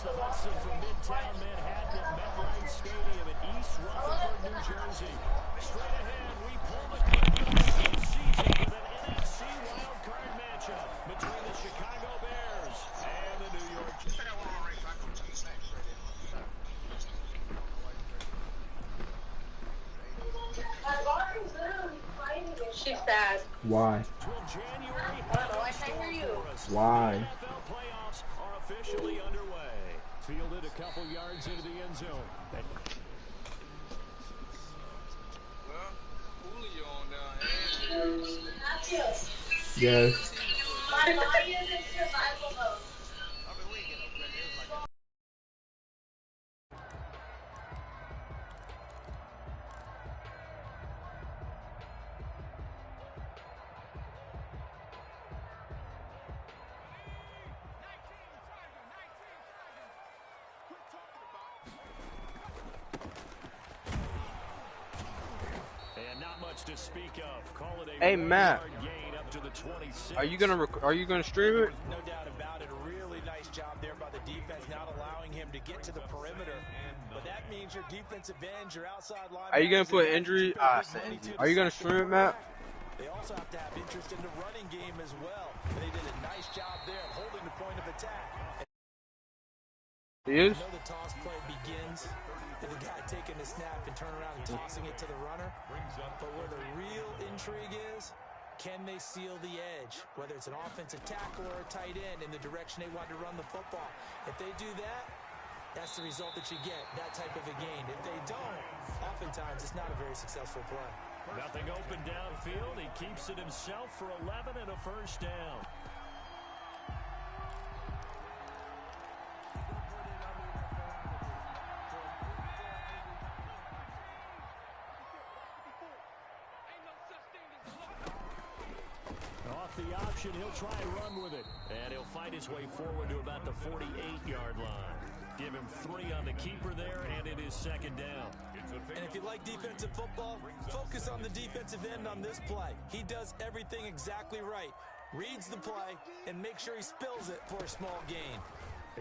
the Hudson from Midtown Manhattan at MetLife Stadium in East Rutherford, New Jersey. Straight ahead, we pull the curtain on the season with an NFC wildcard matchup between the Chicago Bears and the New York Jets. She's sad. Why? I can't hear you. Why? The NFL playoffs are officially underway. Fielded a couple yards into the end zone. Yes. My body is in survival mode. To speak of. Call it a Hey Matt, gain up to the 26. are you gonna stream it? No doubt about it. A really nice job there by the defense, not allowing him to get to the perimeter. But that means your defensive ends, your outside line. Are you gonna put injury? Are you gonna stream it, Matt? They also have to have interest in the running game as well. They did a nice job there of holding the point of attack. He is? You know the toss play begins with the guy taking the snap and turning around and tossing it to the runner. But where the real intrigue is, can they seal the edge? Whether it's an offensive tackle or a tight end in the direction they want to run the football. If they do that, that's the result that you get, that type of a gain. If they don't, oftentimes it's not a very successful play. Nothing open downfield. He keeps it himself for 11 and a first down. The option, he'll try and run with it, and he'll fight his way forward to about the 48-yard line. Give him 3 on the keeper there, and it is second down. And if you like defensive football, focus on the defensive end on this play. He does everything exactly right. Reads the play and make sure he spills it for a small gain.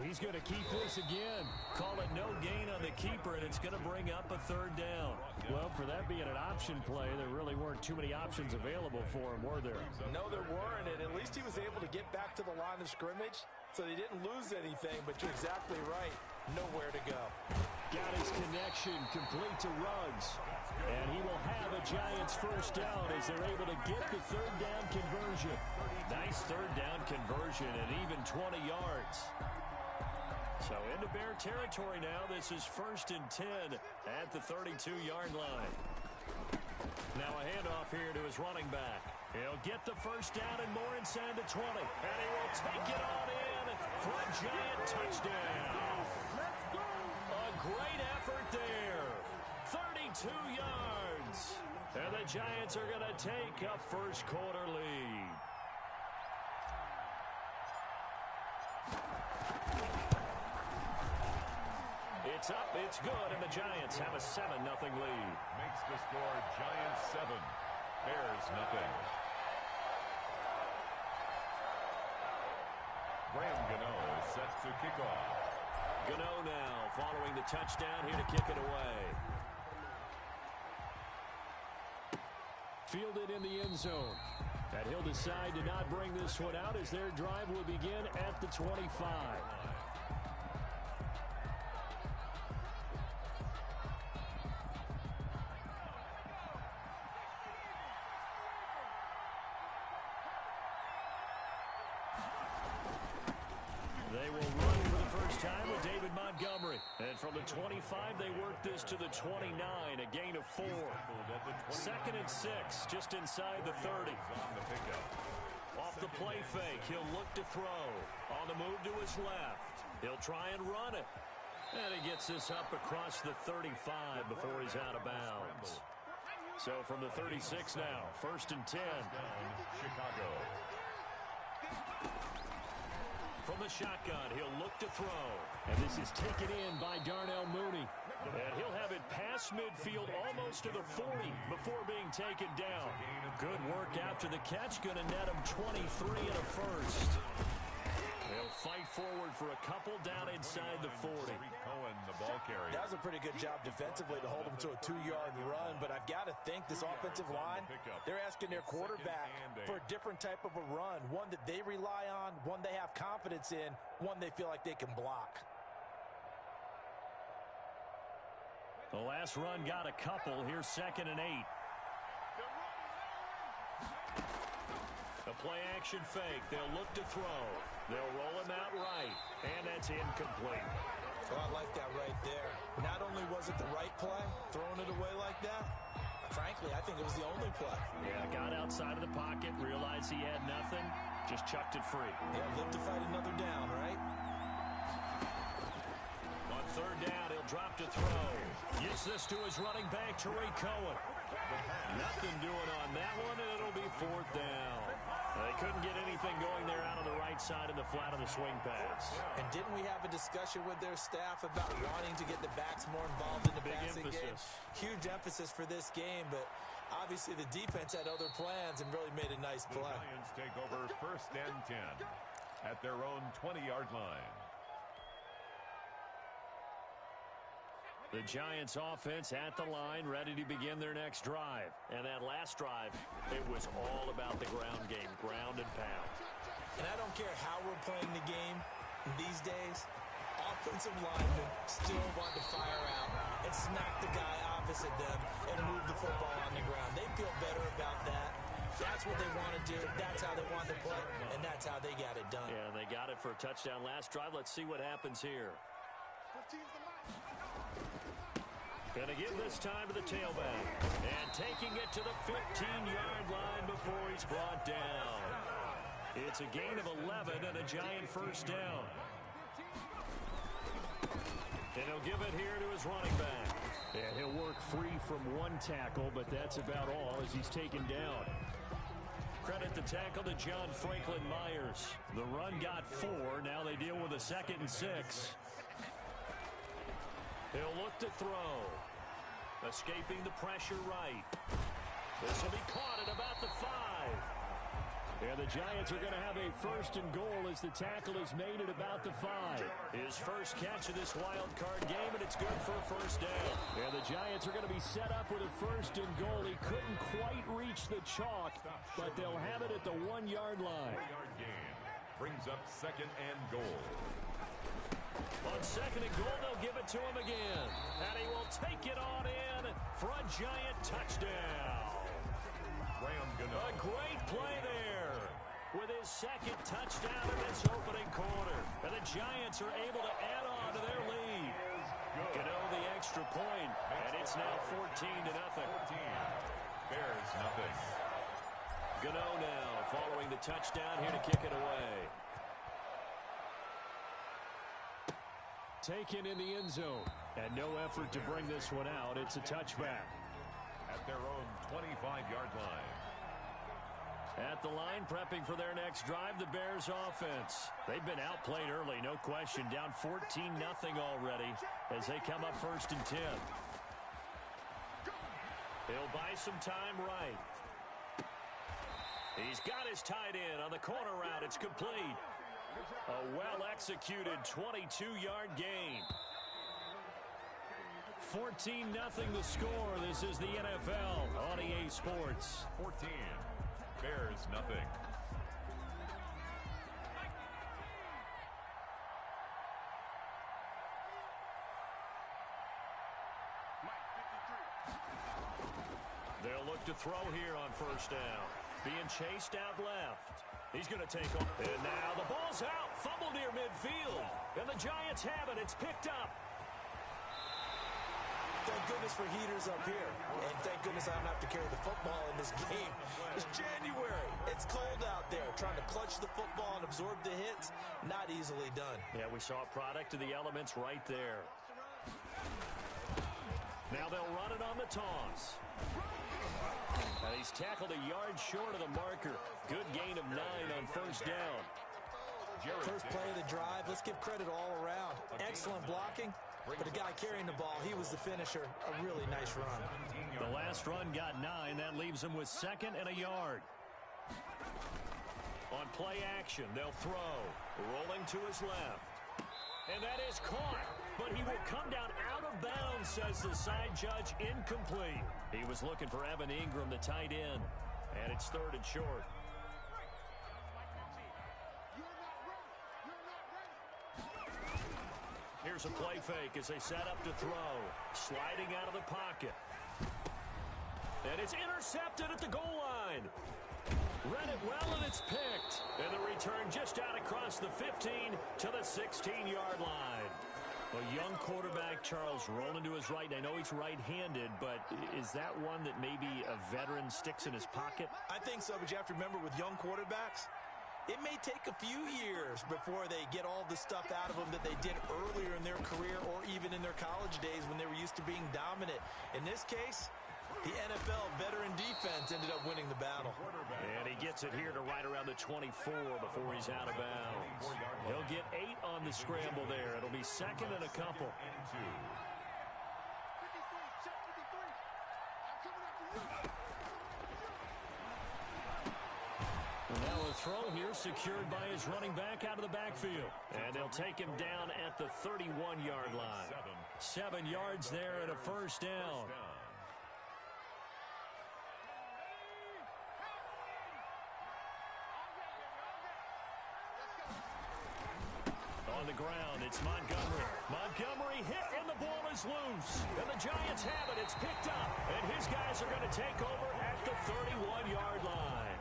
He's going to keep this again. Call it no gain on the keeper, and it's going to bring up a third down. Well, for that being an option play, there really weren't too many options available for him, were there? No, there weren't, and at least he was able to get back to the line of scrimmage, so they didn't lose anything, but you're exactly right. Nowhere to go. Got his connection complete to Ruggs, and he will have a Giants first down as they're able to get the third down conversion. Nice third down conversion and even 20 yards. So into Bear territory now. This is 1st and 10 at the 32-yard line. Now a handoff here to his running back. He'll get the first down and more inside the 20. And he will take it on in for a Giant touchdown. A great effort there. 32 yards. And the Giants are going to take a first quarter lead. It's up, it's good, and the Giants have a 7-0 lead. Makes the score Giants 7, Bears nothing. Graham Gano is set to kick off. Gano now following the touchdown here to kick it away. Fielded in the end zone. And he'll decide to not bring this one out as their drive will begin at the 25. They will run for the first time with David Montgomery. And from the 25, they work this to the 29, a gain of 4. 2nd and 6, just inside the 30. Off the play fake, he'll look to throw. On the move to his left. He'll try and run it. And he gets this up across the 35 before he's out of bounds. So from the 36 now, 1st and 10. Chicago. From the shotgun, he'll look to throw. And this is taken in by Darnell Mooney. And he'll have it past midfield almost to the 40 before being taken down. Good work after the catch. Going to net him 23 and a first. They'll fight forward for a couple down inside the 40. Cohen, the ball carrier. That was a pretty good job defensively to hold them to a 2-yard run, but I've got to think this offensive line, they're asking their quarterback for a different type of a run, one that they rely on, one they have confidence in, one they feel like they can block. The last run got a couple. Here's 2nd and 8. A play-action fake. They'll look to throw. They'll roll him out right, and that's incomplete. Oh, I like that right there. Not only was it the right play, throwing it away like that, frankly, I think it was the only play. Yeah, got outside of the pocket, realized he had nothing, just chucked it free. Yeah, live to fight another down, right? On 3rd down, he'll drop to throw. Gets this to his running back, Tariq Cohen. Nothing doing on that one, and it'll be 4th down. They couldn't get anything going there out on the right side of the flat of the swing pass. And didn't we have a discussion with their staff about wanting to get the backs more involved in the passing game? Huge emphasis for this game, but obviously the defense had other plans and really made a nice play. The Giants take over 1st and 10 at their own 20-yard line. The Giants offense at the line, ready to begin their next drive. And that last drive, it was all about the ground game, ground and pound. And I don't care how we're playing the game these days, offensive linemen still want to fire out and smack the guy opposite them and move the football on the ground. They feel better about that. That's what they want to do. That's how they want to play, and that's how they got it done. Yeah, they got it for a touchdown last drive. Let's see what happens here. Going to give this time to the tailback. And taking it to the 15-yard line before he's brought down. It's a gain of 11 and a Giant 1st down. And he'll give it here to his running back. And he'll work free from one tackle, but that's about all as he's taken down. Credit the tackle to John Franklin Myers. The run got 4. Now they deal with a 2nd and 6. He'll look to throw. Escaping the pressure right. This will be caught at about the 5. And the Giants are going to have a 1st and goal as the tackle is made at about the 5. His first catch of this wild card game, and it's good for a 1st down. And the Giants are going to be set up with a 1st and goal. He couldn't quite reach the chalk, but they'll have it at the 1-yard line. 3-yard gain brings up 2nd and goal. On 2nd and goal, they'll give it to him again. And he will take it on in for a Giant touchdown. A great play there with his 2nd touchdown in this opening quarter. And the Giants are able to add on to their lead. Gano the extra point, and it's now 14-0. Bears nothing. Gano now following the touchdown here to kick it away. Taken in the end zone, and no effort to bring this one out. It's a touchback. At their own 25-yard line. At the line, prepping for their next drive, the Bears offense. They've been outplayed early, no question. Down 14-0 already as they come up 1st and 10. He'll buy some time right. He's got his tight end on the corner route. It's complete. A well-executed 22-yard gain. 14-0 the score. This is the NFL on EA Sports. 14. Bears nothing. They'll look to throw here on 1st down. Being chased out left. He's going to take off. And now the ball's out. Fumble near midfield. And the Giants have it. It's picked up. Thank goodness for heaters up here. And thank goodness I don't have to carry the football in this game. It's January. It's cold out there. Trying to clutch the football and absorb the hits, not easily done. Yeah, we saw a product of the elements right there. Now they'll run it on the toss. And he's tackled a yard short of the marker. Good gain of 9 on 1st down. First play of the drive. Let's give credit all around. Excellent blocking. But the guy carrying the ball, he was the finisher. A really nice run. The last run got 9. That leaves him with 2nd and a yard. On play action, they'll throw. Rolling to his left. And that is caught. But he will come down out of bounds, says the side judge. Incomplete. He was looking for Evan Ingram, the tight end. And it's 3rd and short. Here's a play fake as they set up to throw. Sliding out of the pocket. And it's intercepted at the goal line. Read it well, and it's picked. And the return just out across the 15 to the 16-yard line. A young quarterback, Charles, rolling to his right. I know he's right-handed, but is that one that maybe a veteran sticks in his pocket? I think so, but you have to remember with young quarterbacks, it may take a few years before they get all the stuff out of them that they did earlier in their career or even in their college days when they were used to being dominant. In this case, the NFL veteran defense ended up winning the battle. And he gets it here to right around the 24 before he's out of bounds. He'll get 8 on the scramble there. It'll be 2nd and a couple. Now a throw here secured by his running back out of the backfield. And they'll take him down at the 31-yard line. 7 yards there and a first down. On the ground, it's Montgomery. Montgomery hit, and the ball is loose. And the Giants have it. It's picked up. And his guys are going to take over at the 31-yard line.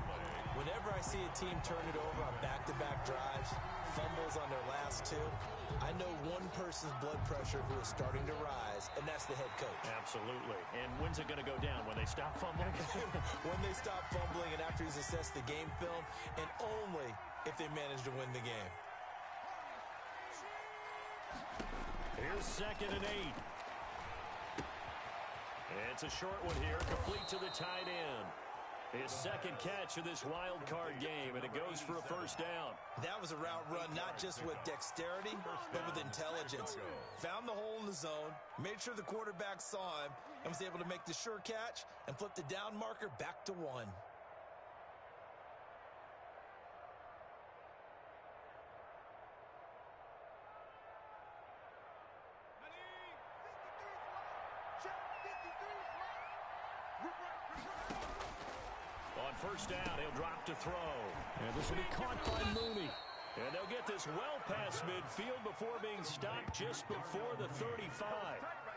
Whenever I see a team turn it over on back-to-back drives, fumbles on their last 2, I know one person's blood pressure who is starting to rise, and that's the head coach. Absolutely. And when's it going to go down? When they stop fumbling? When they stop fumbling and after he's assessed the game film, and only if they manage to win the game. Here's 2nd and 8. It's a short one here, complete to the tight end. His 2nd catch of this wild card game, and it goes for a first down. That was a route run not just with dexterity, but with intelligence. Found the hole in the zone, made sure the quarterback saw him, and was able to make the sure catch and flip the down marker back to 1. On first down, he'll drop to throw. And this will be caught by Mooney. And they'll get this well past midfield before being stopped just before the 35.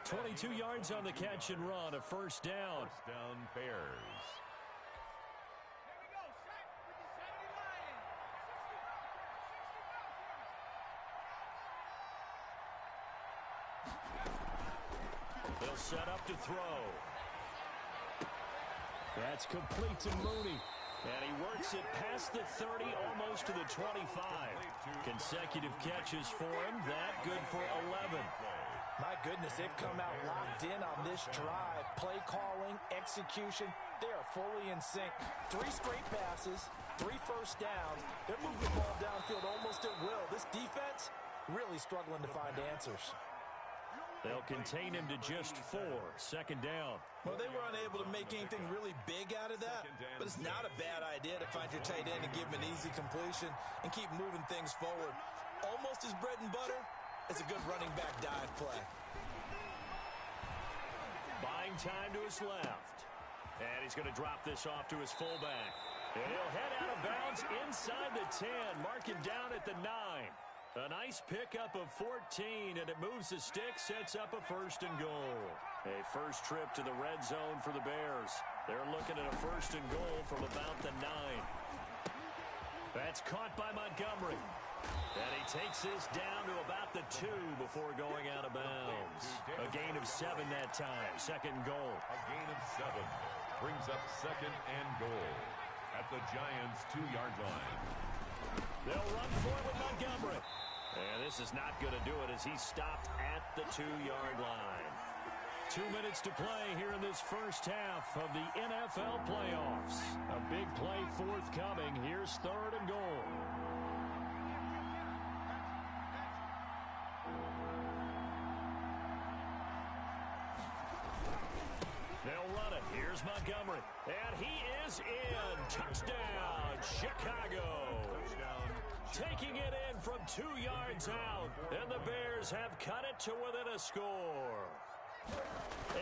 22 yards on the catch and run, a first down. First down, Bears. They'll set up to throw. That's complete to Mooney. And he works it past the 30, almost to the 25. Consecutive catches for him. That good for 11. My goodness, they've come out locked in on this drive. Play calling, execution, they are fully in sync. 3 straight passes, 3 first downs. They're moving the ball downfield almost at will. This defense really struggling to find answers. They'll contain him to just 4. 2nd down. Well, they were unable to make anything really big out of that, but it's not a bad idea to find your tight end and give him an easy completion and keep moving things forward. Almost as bread and butter as a good running back dive play. Buying time to his left. And he's going to drop this off to his fullback. And he'll head out of bounds inside the 10, marking down at the 9. A nice pickup of 14, and it moves the stick, sets up a 1st and goal. A first trip to the red zone for the Bears. They're looking at a 1st and goal from about the 9. That's caught by Montgomery. And he takes this down to about the 2 before going out of bounds. A gain of 7 that time. 2nd and goal. A gain of 7 brings up 2nd and goal at the Giants' 2-yard line. They'll run for it with Montgomery. And this is not going to do it as he's stopped at the 2-yard line. 2 minutes to play here in this first half of the NFL playoffs. A big play forthcoming. Here's 3rd and goal. They'll run it. Here's Montgomery. And he is in. Touchdown, Chicago. Taking it in from 2 yards out. And the Bears have cut it to within a score.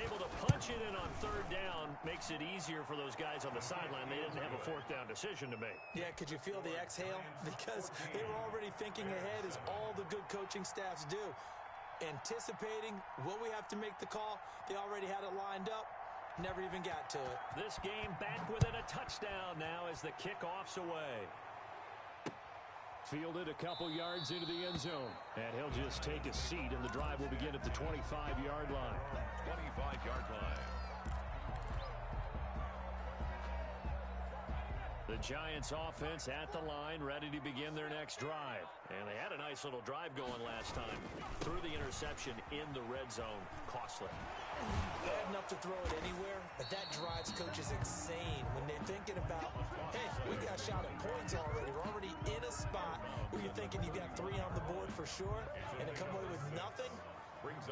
Able to punch it in on third down makes it easier for those guys on the sideline. They didn't have a fourth down decision to make. Yeah, could you feel the exhale? Because they were already thinking ahead, as all the good coaching staffs do. Anticipating, will we have to make the call? They already had it lined up. Never even got to it. This game back within a touchdown now as the kickoff's away. Fielded a couple yards into the end zone. And he'll just take a seat, and the drive will begin at the 25-yard line. 25-yard line. The Giants offense at the line, ready to begin their next drive. And they had a nice little drive going last time. Threw the interception in the red zone. Costly. They had enough to throw it anywhere, but that drives coaches insane when they're thinking about, hey, we got shot at points already. We're already in a spot where you're thinking you got 3 on the board for sure, and to come away with nothing,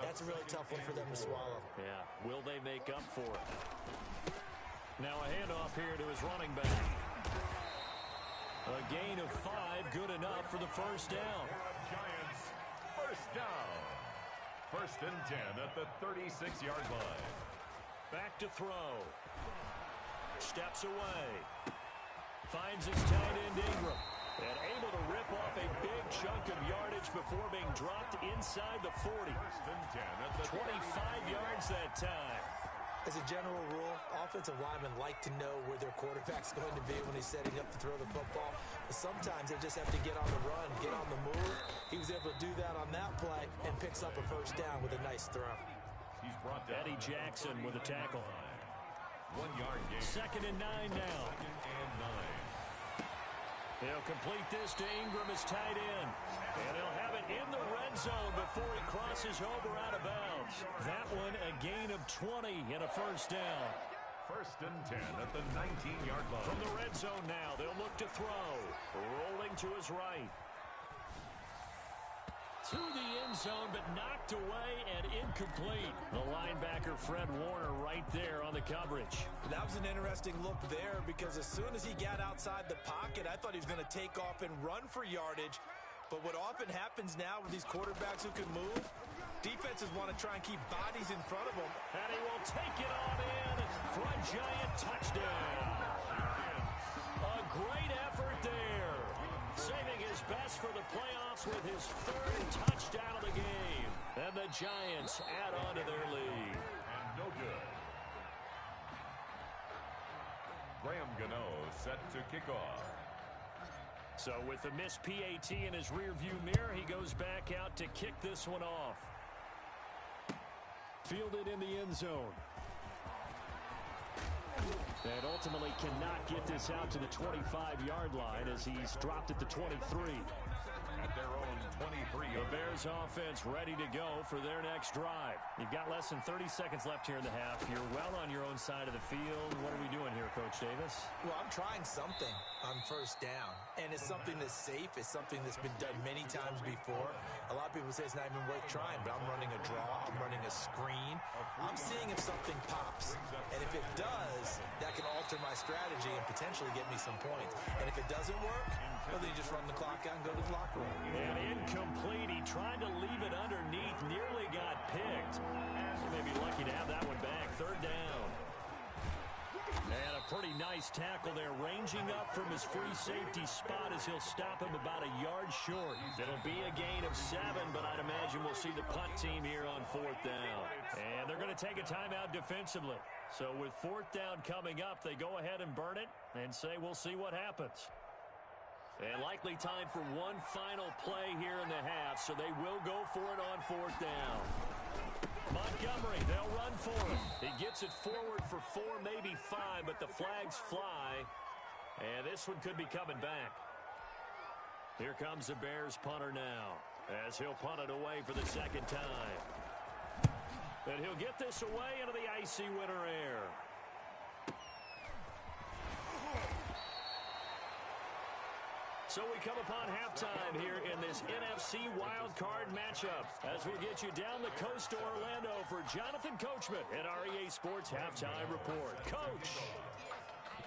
that's a really tough one for them to swallow. Yeah, will they make up for it? Now a handoff here to his running back. A gain of 5, good enough for the first down. Giants, first down. First and 10 at the 36-yard line. Back to throw. Steps away. Finds his tight end Ingram. And able to rip off a big chunk of yardage before being dropped inside the 40. First and 10 at the 25 yards that time. As a general rule, offensive linemen like to know where their quarterback's going to be when he's setting up to throw the football. But sometimes they just have to get on the run, get on the move. He was able to do that on that play and picks up a first down with a nice throw. He's brought down. Eddie Jackson with a tackle. 1 yard gain. Second and 9 now. Second and 9. He'll complete this to Ingram as tight end. And he'll have it in the red zone before he crosses over out of bounds. That one a gain of 20 and a first down. First and 10 at the 19-yard line. From the red zone now, they'll look to throw. Rolling to his right. To the end zone, but knocked away and incomplete. The linebacker, Fred Warner, right there on the coverage. That was an interesting look there, because as soon as he got outside the pocket, I thought he was going to take off and run for yardage. But what often happens now with these quarterbacks who can move, defenses want to try and keep bodies in front of them. And he will take it on in for a giant touchdown. A great effort there. Saving his best for the playoffs with his 3rd touchdown of the game. And the Giants add on to their lead. And no good. Graham Gano set to kick off. So with the missed PAT in his rearview mirror, he goes back out to kick this one off. Fielded in the end zone. And ultimately cannot get this out to the 25-yard line as he's dropped at the 23. At their own 23. The Bears offense ready to go for their next drive. You've got less than 30 seconds left here in the half. You're well on your own side of the field. What are we doing here, Coach Davis? Well, I'm trying something on first down, and it's something that's safe. It's something that's been done many times before. A lot of people say it's not even worth trying, but I'm running a draw. I'm running a screen. I'm seeing if something pops, and if it does, that can alter my strategy and potentially get me some points. And if it doesn't work, well, then you just run the clock out and go to the locker room. And incomplete. He tried to leave it underneath, nearly got picked. He may be lucky to have that one back. 3rd down. And a pretty nice tackle there, ranging up from his free safety spot as he'll stop him about a yard short. It'll be a gain of 7, but I'd imagine we'll see the punt team here on 4th down. And they're going to take a timeout defensively. So with 4th down coming up, they go ahead and burn it and say we'll see what happens. And likely time for one final play here in the half, so they will go for it on 4th down. Montgomery, they'll run for it. He gets it forward for 4, maybe 5, but the flags fly. And this one could be coming back. Here comes the Bears punter now, as he'll punt it away for the 2nd time. And he'll get this away into the icy winter air. So we come upon halftime here in this NFC wildcard matchup as we'll get you down the coast to Orlando for Jonathan Coachman at our EA Sports Halftime Report. Coach.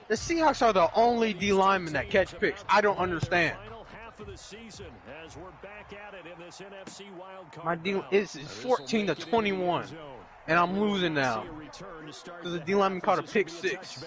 The Seahawks are the only D linemen that catch picks. I don't understand. Final half of the season as we're back at it in this NFC wildcard. My D is 14 to 21, and I'm losing now because the D lineman caught a pick 6.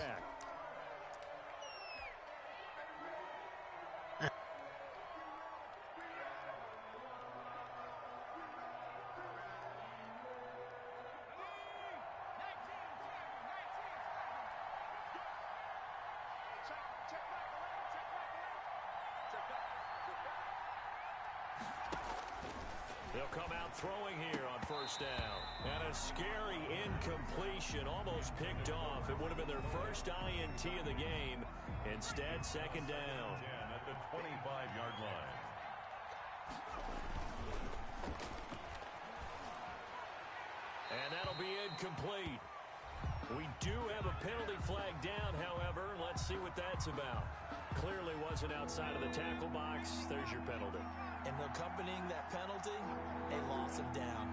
They'll come out throwing here on first down. And a scary incompletion, almost picked off. It would have been their first INT of the game. Instead, second down. At the 25-yard line. And that'll be incomplete. We do have a penalty flag down, however. Let's see what that's about. Clearly wasn't outside of the tackle box. There's your penalty. And accompanying that penalty, a loss of down.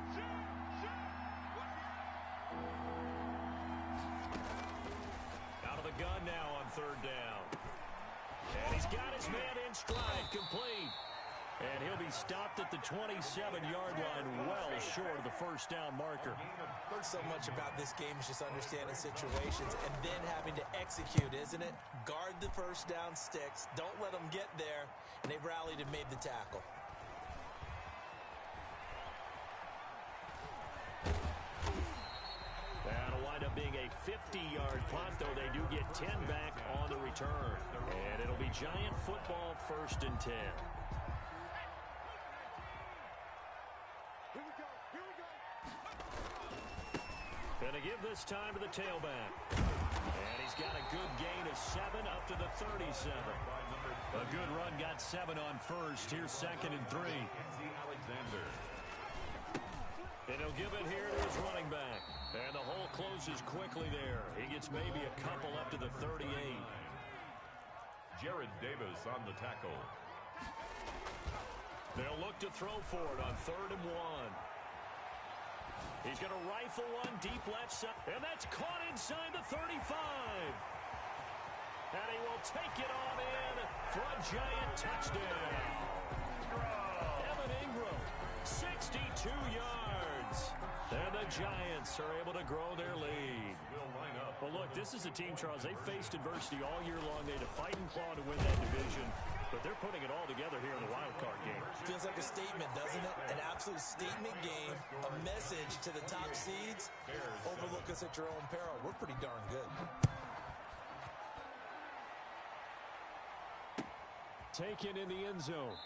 Out of the gun now on third down. And he's got his man in stride, complete. And he'll be stopped at the 27-yard line, well short of the first down marker. So much about this game is just understanding situations and then having to execute, isn't it? Guard the first down sticks. Don't let them get there. And they rallied and made the tackle. That'll wind up being a 50-yard punt, though they do get 10 back on the return. And it'll be Giant football, 1st and 10. Gonna give this time to the tailback. And he's got a good gain of 7 up to the 37. A good run, got 7 on first. Here's 2nd and 3. And he'll give it here to his running back. And the hole closes quickly there. He gets maybe a couple up to the 38. Jared Davis on the tackle. They'll look to throw for it on 3rd and 1. He's going to rifle one deep left side. And that's caught inside the 35. And he will take it on in for a Giant touchdown. Evan Ingram, 62 yards. And the Giants are able to grow their lead. Well, look, this is a team, Charles, they faced adversity all year long. They had to fight and claw to win that division. But they're putting it all together here in the wild card game. Feels like a statement, doesn't it? An absolute statement game, a message to the top seeds. Overlook us at your own peril. We're pretty darn good. Taken in the end zone.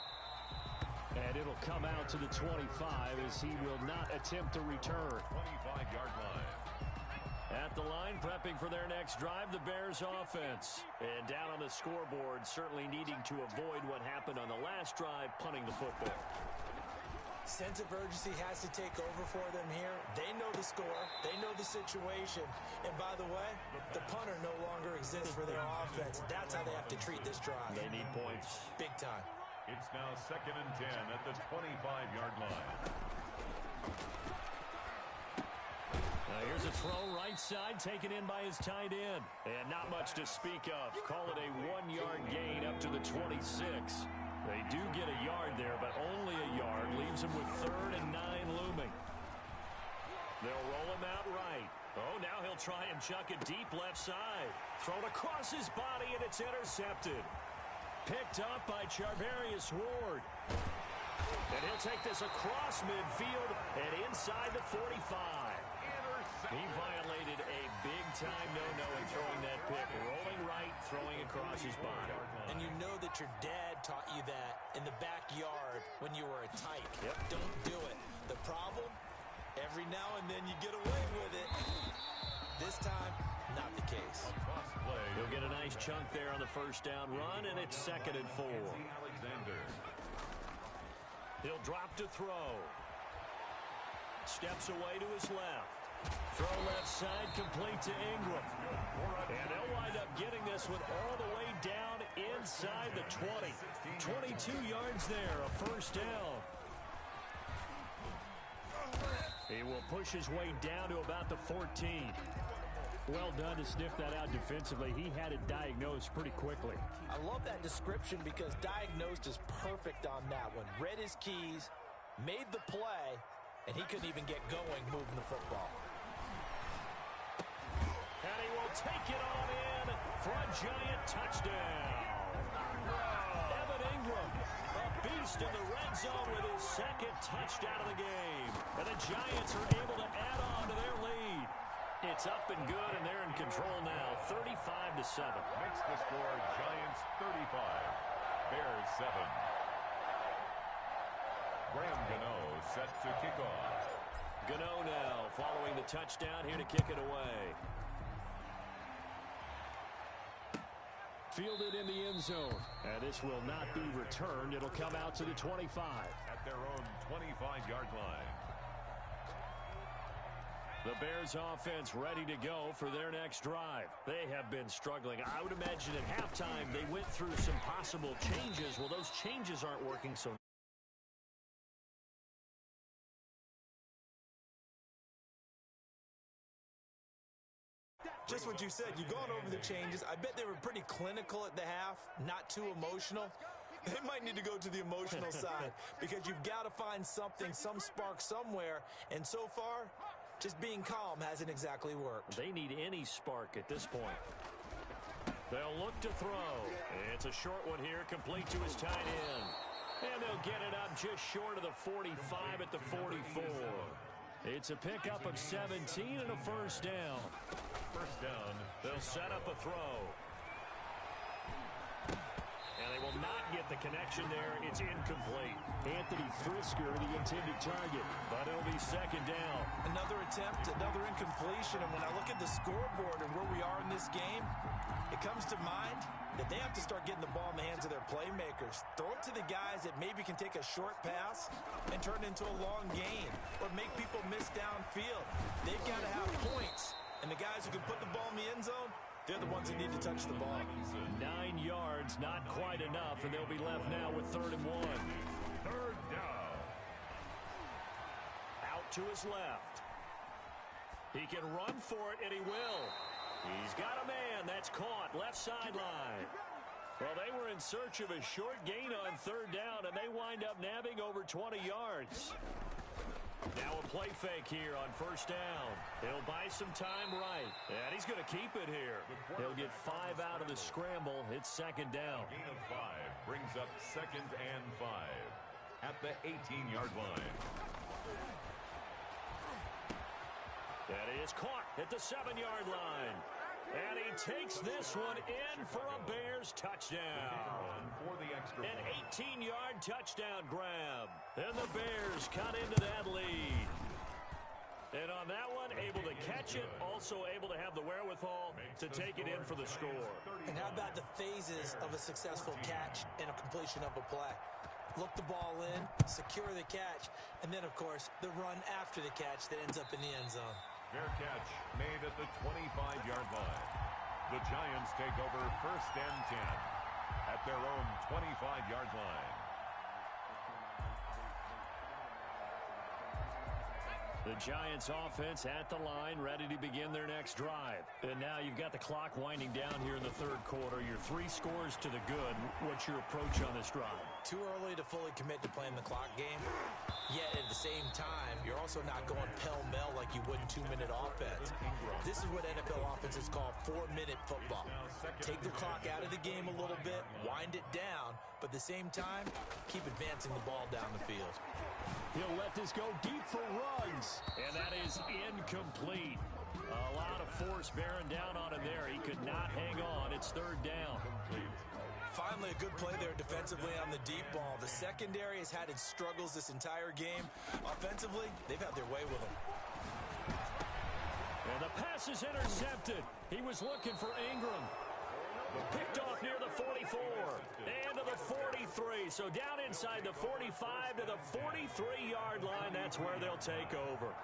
And it'll come out to the 25 as he will not attempt to return. 25-yard line. At the line, prepping for their next drive, the Bears offense. And down on the scoreboard, certainly needing to avoid what happened on the last drive, punting the football. Sense of urgency has to take over for them here. They know the score. They know the situation. And by the way, the punter no longer exists for their offense. That's how they have to treat this drive. They need points. Big time. It's now 2nd and 10 at the 25-yard line. Here's a throw right side taken in by his tight end. And not much to speak of. Call it a 1-yard gain up to the 26. They do get a yard there, but only a yard. Leaves him with 3rd and 9 looming. They'll roll him out right. Oh, now he'll try and chuck it deep left side. Thrown across his body, and it's intercepted. Picked up by Charvarius Ward. And he'll take this across midfield and inside the 45. He violated a big-time no-no in throwing that pick. Rolling right, throwing across his body. And you know that your dad taught you that in the backyard when you were a tyke. Yep. Don't do it. The problem, every now and then you get away with it. This time, not the case. He'll get a nice chunk there on the first down run, and it's 2nd and 4. He'll drop to throw. Steps away to his left. Throw left side complete to Ingram. And they'll wind up getting this one all the way down inside the 20. 22 yards there, a first down. He will push his way down to about the 14. Well done to sniff that out defensively. He had it diagnosed pretty quickly. I love that description because diagnosed is perfect on that one. Read his keys, made the play, and he couldn't even get going moving the football. And he will take it on in for a Giant touchdown. Evan Ingram, a beast in the red zone with his second touchdown of the game. And the Giants are able to add on to their lead. It's up and good, and they're in control now, 35-7. Makes the score Giants 35, Bears 7. Graham Gano set to kick off. Gano now following the touchdown here to kick it away. Fielded in the end zone. And this will not be returned. It'll come out to the 25. At their own 25-yard line. The Bears offense ready to go for their next drive. They have been struggling. I would imagine at halftime they went through some possible changes. Well, those changes aren't working so. Just what you said, you've gone over the changes. I bet they were pretty clinical at the half, not too emotional. They might need to go to the emotional side because you've got to find something, some spark somewhere. And so far, just being calm hasn't exactly worked. They need any spark at this point. They'll look to throw. It's a short one here, complete to his tight end. And they'll get it up just short of the 45 at the 44. It's a pickup of 17 and a first down. First down. They'll set up a throw. And they will not get the connection there. It's incomplete. Anthony Frisker, the intended target, but it'll be second down. Another attempt, another incompletion, and when I look at the scoreboard and where we are in this game, it comes to mind that they have to start getting the ball in the hands of their playmakers. Throw it to the guys that maybe can take a short pass and turn it into a long gain or make people miss downfield. They've got to have points, and the guys who can put the ball in the end zone, they're the ones that need to touch the ball. 9 yards, not quite enough, and they'll be left now with 3rd and 1. Third down. Out to his left. He can run for it, and he will. He's got a man. That's caught. Left sideline. Well, they were in search of a short gain on 3rd down, and they wind up nabbing over 20 yards. Now a play fake here on 1st down. He'll buy some time right. And he's going to keep it here. He'll get 5 out of the scramble. It's 2nd down. Gain of 5 brings up 2nd and 5 at the 18-yard line. And he is caught at the 7-yard line. And he takes this one in for a Bears touchdown. For the extra An 18-yard touchdown grab. And the Bears cut into that lead. And on that one, able to catch it, also able to have the wherewithal to take it in for the score. And how about the phases of a successful catch and a completion of a play? Look the ball in, secure the catch, and then, of course, the run after the catch that ends up in the end zone. Fair catch made at the 25-yard line. The Giants take over 1st and 10 at their own 25-yard line. The Giants offense at the line, ready to begin their next drive. And now you've got the clock winding down here in the 3rd quarter. Your 3 scores to the good. What's your approach on this drive? Too early to fully commit to playing the clock game. Yet at the same time, you're also not going pell-mell like you would in 2-minute offense. This is what NFL offenses call 4-minute football. Take the clock out of the game a little bit, wind it down, but at the same time, keep advancing the ball down the field. He'll let this go deep for Ruggs, and that is incomplete. A lot of force bearing down on him there. He could not hang on. It's 3rd down. Finally, a good play there defensively on the deep ball. The secondary has had its struggles this entire game. Offensively, they've had their way with him. And the pass is intercepted. He was looking for Ingram. Picked off near the 44 and to the 43. So down inside the 45 to the 43-yard line. That's where they'll take over.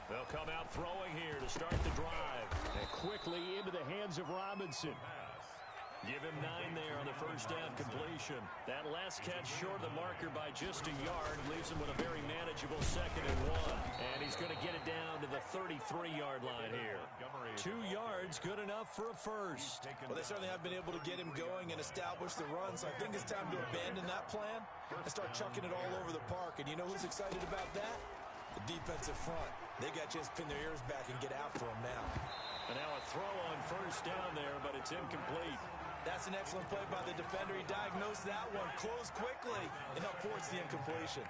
They'll come out throwing here to start the drive. And quickly into the hands of Robinson. Give him 9 there on the first down completion. That last catch short of the marker by just a yard leaves him with a very manageable 2nd and 1. And he's going to get it down to the 33-yard line here. 2 yards, good enough for a first. Well, they certainly have been able to get him going and establish the run, so I think it's time to abandon that plan and start chucking it all over the park. And you know who's excited about that? The defensive front. They got a chance to pin their ears back and get after him now. And now a throw on first down there, but it's incomplete. That's an excellent play by the defender. He diagnosed that one, closed quickly, and helped force the incompletion.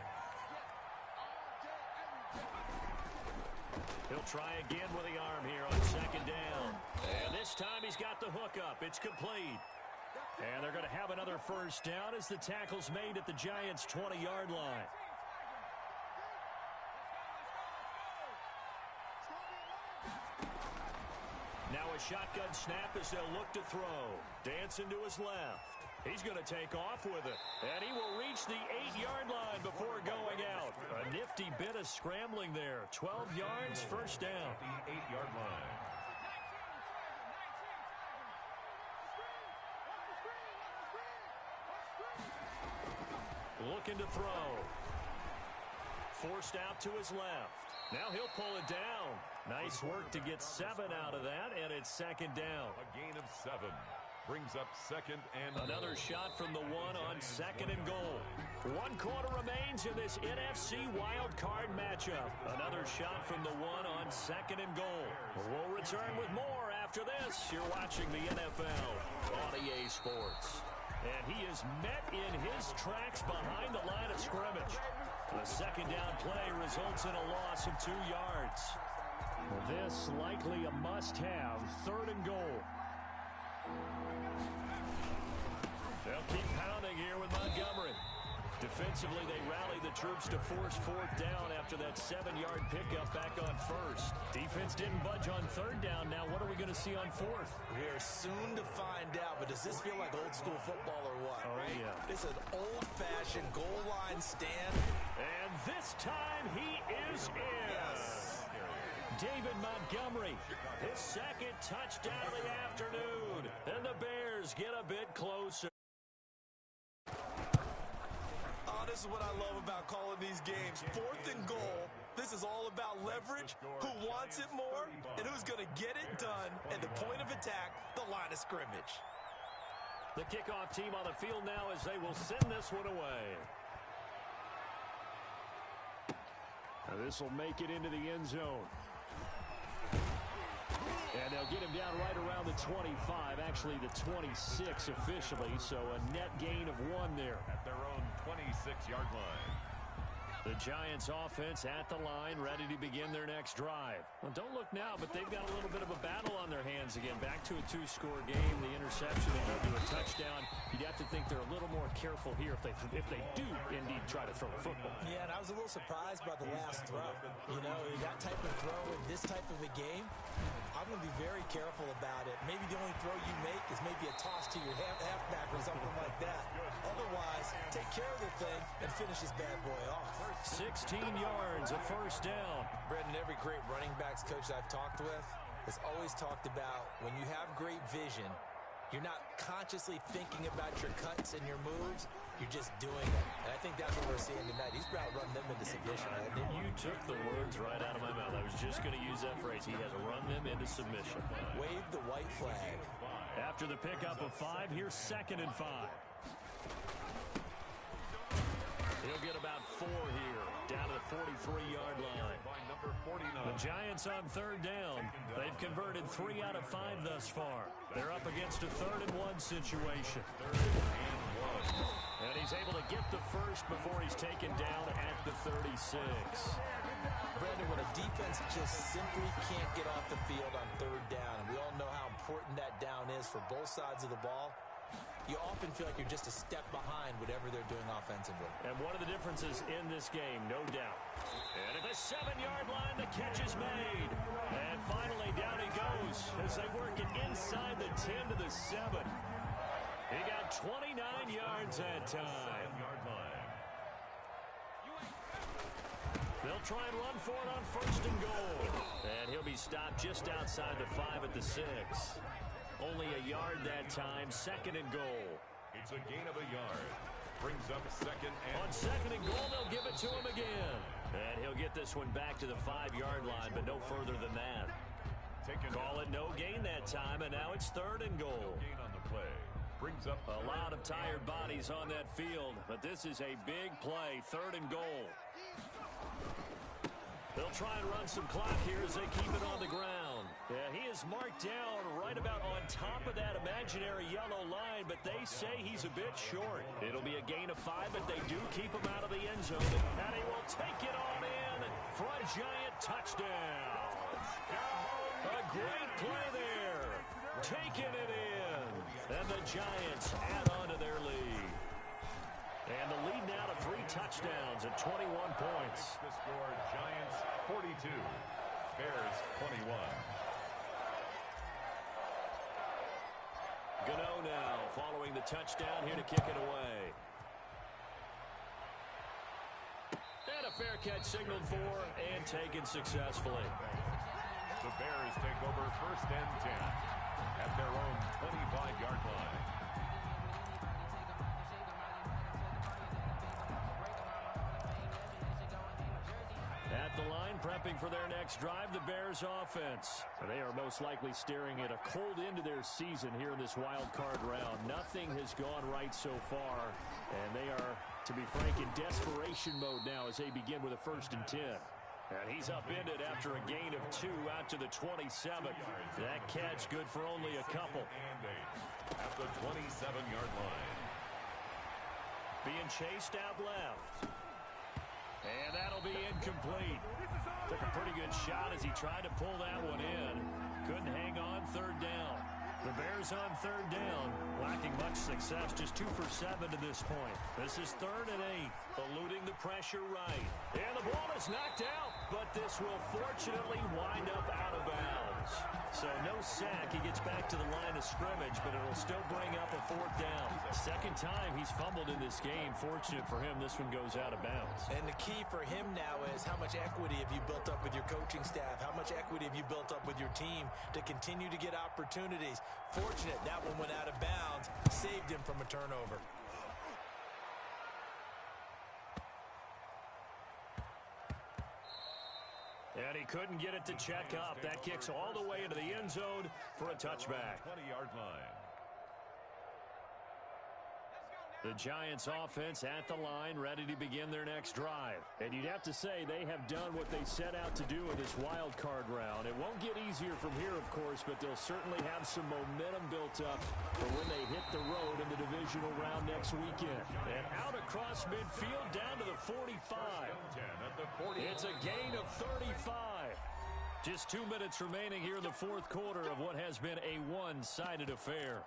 He'll try again with the arm here on 2nd down. And this time he's got the hook up. It's complete. And they're going to have another first down as the tackle's made at the Giants' 20-yard line. Now a shotgun snap as they'll look to throw. Dancing to his left. He's going to take off with it. And he will reach the 8-yard line before going out. A nifty bit of scrambling there. 12 yards, first down. The 8-yard line. Looking to throw. Forced out to his left. Now he'll pull it down. Nice work to get 7 out of that, and it's 2nd down. A gain of 7 brings up 2nd and another shot from the 1 on 2nd and goal. 1 quarter remains in this NFC wild card matchup. Another shot from the 1 on 2nd and goal. We'll return with more after this. You're watching the NFL on EA Sports. And he is met in his tracks behind the line of scrimmage. The 2nd down play results in a loss of 2 yards. This likely a must-have, 3rd and goal. They'll keep pounding here with Montgomery. Defensively, they rally the troops to force 4th down after that 7-yard pickup back on 1st. Defense didn't budge on 3rd down. Now what are we going to see on 4th? We are soon to find out, but does this feel like old school football or what? Oh, right? Yeah. It's an old-fashioned goal line stand. And this time he is in. Yes. David Montgomery, his 2nd touchdown of the afternoon. And the Bears get a bit closer. This is what I love about calling these games. 4th and goal. This is all about leverage, who wants it more, and who's going to get it done. And the point of attack, the line of scrimmage. The kickoff team on the field now as they will send this one away. This will make it into the end zone. And they'll get him down right around the 25, actually the 26 officially, so a net gain of 1 there. At their own 26-yard line. The Giants offense at the line, ready to begin their next drive. Well, don't look now, but they've got a little bit of a battle on their hands again. Back to a 2-score game, the interception, they go to a touchdown. You'd have to think they're a little more careful here if they do indeed try to throw a football. Yeah, and I was a little surprised by the last throw. You know, that type of throw in this type of a game, I'm going to be very careful about it. Maybe the only throw you make is maybe a toss to your halfback or something like that. Otherwise, take care of the thing and finish this bad boy off. 16 yards, a first down. Brendan, every great running backs coach I've talked with has always talked about when you have great vision, you're not consciously thinking about your cuts and your moves. You're just doing it. And I think that's what we're seeing tonight. He's about to run them into submission. You took the words right out of my mouth. I was just going to use that phrase. He has run them into submission. Wave the white flag. After the pickup of 5, here's 2nd and 5. He'll get about 4 here, down to the 43-yard line. The Giants on 3rd down. They've converted 3 out of 5 thus far. They're up against a 3rd and 1 situation. And he's able to get the first before he's taken down at the 36. Brandon, when a defense just simply can't get off the field on 3rd down, and we all know how important that down is for both sides of the ball, you often feel like you're just a step behind whatever they're doing offensively. And one of the differences in this game, no doubt. And at the 7-yard line, the catch is made. And finally, down he goes as they work it inside the 10 to the 7. He got 29 yards that time. The They'll try and run for it on 1st and goal. And he'll be stopped just outside the 5 at the 6. Only a yard that time, 2nd and goal. It's a gain of a yard. Brings up 2nd and... On 2nd and goal, they'll give it to him again. And he'll get this one back to the 5-yard line, but no further than that. Call it no gain that time, and now it's 3rd and goal. No gain on the play. Brings up a lot of tired bodies on that field, but this is a big play, 3rd and goal. They'll try and run some clock here as they keep it on the ground. Yeah, he is marked down right about on top of that imaginary yellow line, but they say he's a bit short. It'll be a gain of 5, but they do keep him out of the end zone. And he will take it on in for a Giant touchdown. A great play there. Taking it in. And the Giants add on to their lead. And the lead now to 3 touchdowns and 21 points. The score, Giants 42, Bears 21. Gano now following the touchdown here to kick it away. And a fair catch signaled for and taken successfully. The Bears take over 1st and 10 at their own 25-yard line. At the line, prepping for their next drive, the Bears offense. They are most likely staring at a cold end to their season here in this wild card round. Nothing has gone right so far, and they are, to be frank, in desperation mode now as they begin with a 1st and 10. And he's upended after a gain of 2 out to the 27. That catch good for only a couple. At the 27-yard line. Being chased out left. And that'll be incomplete. Took a pretty good shot as he tried to pull that one in. Couldn't hang on 3rd down. The Bears on 3rd down, lacking much success, just 2 for 7 to this point. This is 3rd and 8, eluding the pressure right. And the ball is knocked out, but this will fortunately wind up out of bounds. So no sack. He gets back to the line of scrimmage, but it'll still bring up a 4th down. 2nd time he's fumbled in this game. Fortunate for him, this one goes out of bounds. And the key for him now is how much equity have you built up with your coaching staff? How much equity have you built up with your team to continue to get opportunities? Fortunate that one went out of bounds, saved him from a turnover. And he couldn't get it to check up. That kicks all the way into the end zone for a touchback. 20-yard line. The Giants offense at the line, ready to begin their next drive. And you'd have to say they have done what they set out to do in this wild card round. It won't get easier from here, of course, but they'll certainly have some momentum built up for when they hit the road in the divisional round next weekend. And out across midfield down to the 45. It's a gain of 35. Just 2 minutes remaining here in the 4th quarter of what has been a one-sided affair.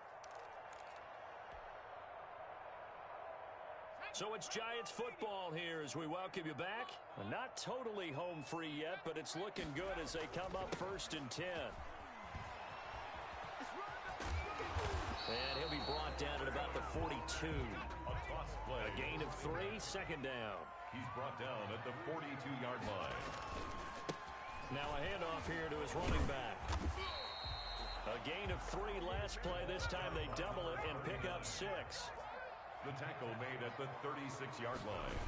So it's Giants football here as we welcome you back. Not totally home free yet, but it's looking good as they come up 1st and 10. And he'll be brought down at about the 42. A toss play. A gain of 3, 2nd down. He's brought down at the 42-yard line. Now a handoff here to his running back. A gain of 3 last play. This time they double it and pick up 6. The tackle made at the 36-yard line.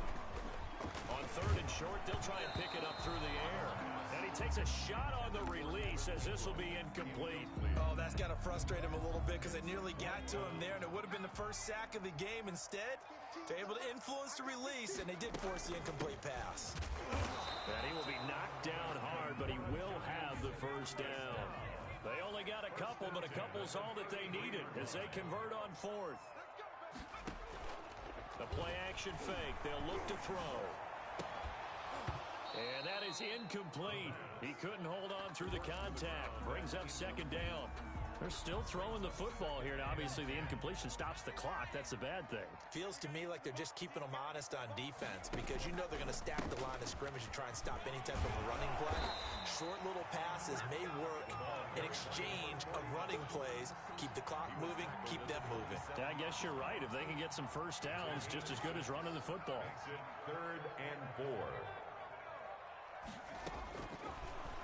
On 3rd and short, they'll try and pick it up through the air. And he takes a shot on the release as this will be incomplete. Oh, that's got to frustrate him a little bit because they nearly got to him there, and it would have been the first sack of the game. Instead, they're able to influence the release, and they did force the incomplete pass. And he will be knocked down hard, but he will have the 1st down. They only got a couple, but a couple's all that they needed as they convert on 4th. The play-action fake. They'll look to throw. And that is incomplete. He couldn't hold on through the contact. Brings up 2nd down. They're still throwing the football here, and obviously the incompletion stops the clock. That's a bad thing. Feels to me like they're just keeping them honest on defense because you know they're going to stack the line of scrimmage and try and stop any type of a running play. Short little passes may work in exchange of running plays. Keep the clock moving, keep them moving. I guess you're right. If they can get some 1st downs, just as good as running the football. 3rd and 4.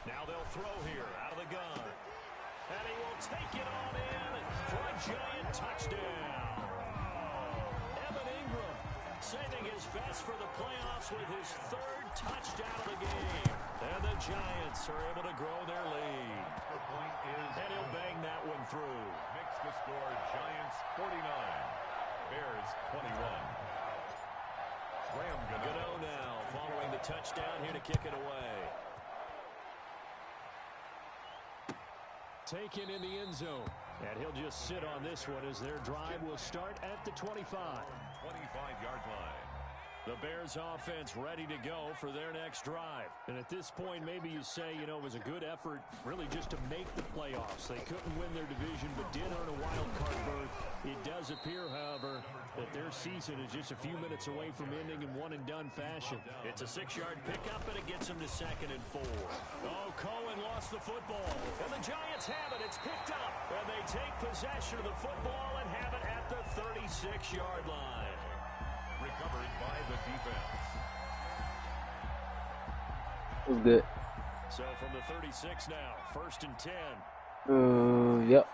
Now they'll throw here out of the gun. And he will take it on in for a giant touchdown. Evan Ingram saving his best for the playoffs with his third touchdown of the game. And the Giants are able to grow their lead. And he'll bang that one through. Makes the score Giants 49, Bears 21. Graham Gano now following the touchdown here to kick it away. Taken in the end zone. And he'll just sit on this one as their drive will start at the 25. 25-yard line. The Bears offense ready to go for their next drive. And at this point, maybe you say, you know, it was a good effort really just to make the playoffs. They couldn't win their division but did earn a wild card berth. It does appear, however, that their season is just a few minutes away from ending in one-and-done fashion. It's a 6-yard pickup, and it gets them to 2nd and 4. Oh, Cohen lost the football. And the Giants have it. It's picked up. And they take possession of the football and have it at the 36-yard line. Recovered by the defense. It was good. So from the 36 now, 1st and 10. Yep.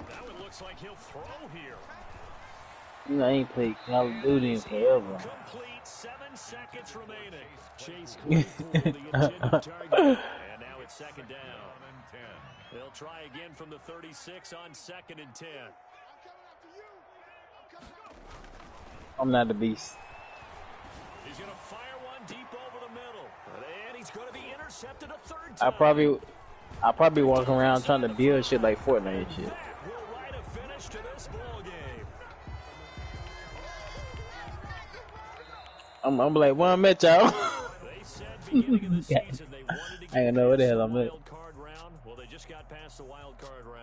Now it looks like he'll throw here. You know, I ain't played Call of Duty in forever. Complete, 7 seconds remaining. Chase Claypool, the intended target. And now it's 2nd down. They'll try again from the 36 on 2nd and 10. I'm not the beast. He's going to fire one deep over the middle. And he's going to be intercepted a 3rd time. I probably walk around trying to build shit like Fortnite and shit. That will write a finish to this ball game. I'm like, well, I'm at y'all. They said beginning of the season they wanted to I don't know what the hell I'm at. wild card round. Well, they just got past the wild card round.